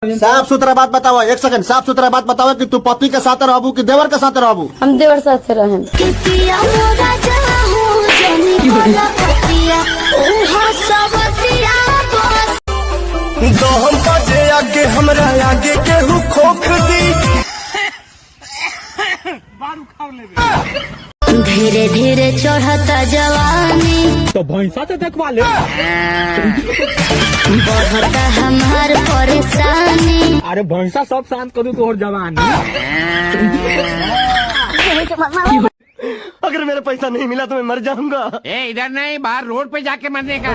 साफ सुथरा बात बताओ, एक सेकंड, साफ सुथरा बात बताओ कि तू पति के साथ रहबू कि देवर के साथ रहबू? हम देवर साथ रहें। हम बजे आगे हमरा आगे केहू खोख दी। धीरे धीरे चढ़ता जवानी तो भैंसा से देखवा ले। बढ़ता हमार परेशानी। अरे भैंसा सब शांत कर दू तोहर जवानी। अगर मेरा पैसा नहीं मिला तो मैं मर जाऊंगा। इधर नहीं, बाहर रोड पे जाके मरने का।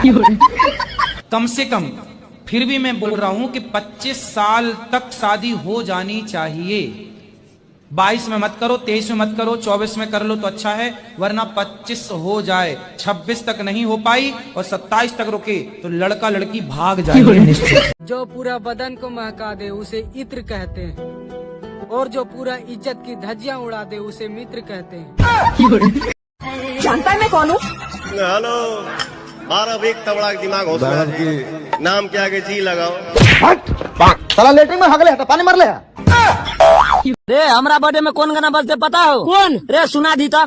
कम से कम फिर भी मैं बोल रहा हूं कि 25 साल तक शादी हो जानी चाहिए। 22 में मत करो, 23 में मत करो, 24 में कर लो तो अच्छा है, वरना 25 हो जाए, 26 तक नहीं हो पाई और 27 तक रुके तो लड़का लड़की भाग जाएंगे। जो पूरा बदन को महका दे उसे इत्र कहते हैं, और जो पूरा इज्जत की धज्जियां उड़ा दे उसे मित्र कहते हैं। जानता है मैं कौन हूँ? हेलो, 12 एक तबड़ा दिमाग हो नाम क्या आगे जी लगाओ। साला लेटरिन में हगले तो पानी मार ले। रे हमरा बर्थडे में कौन गाना बजते पता हो? कौन? रे सुना दी था।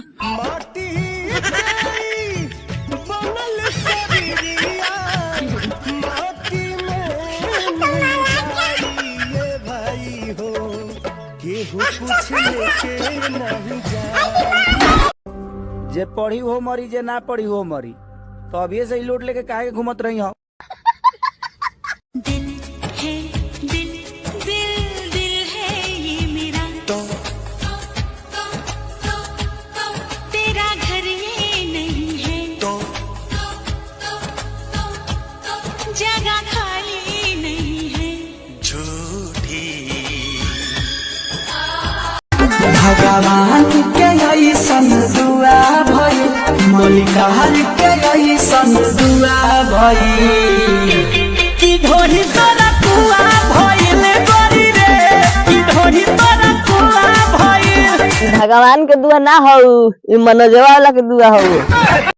जे पढ़ी हो मरी, जे ना पढ़ी हो मरी, तो अभी से ही लोट लेके काहे घूमत रही हो? दिल है दिल, दिल दिल है ये मेरा, तेरा घर ये नहीं है, जगह खाली नहीं है। भगवान के ऐसन दुआ भई, मलिकार के ऐसन दुआ भई, कि ढोरी तोरा कुआ भइल गरी रे, कि ढोरी तोरा कुआ भइल। भगवान के दुआ ना हो, ई मनोजवा वाला के दुआ हो।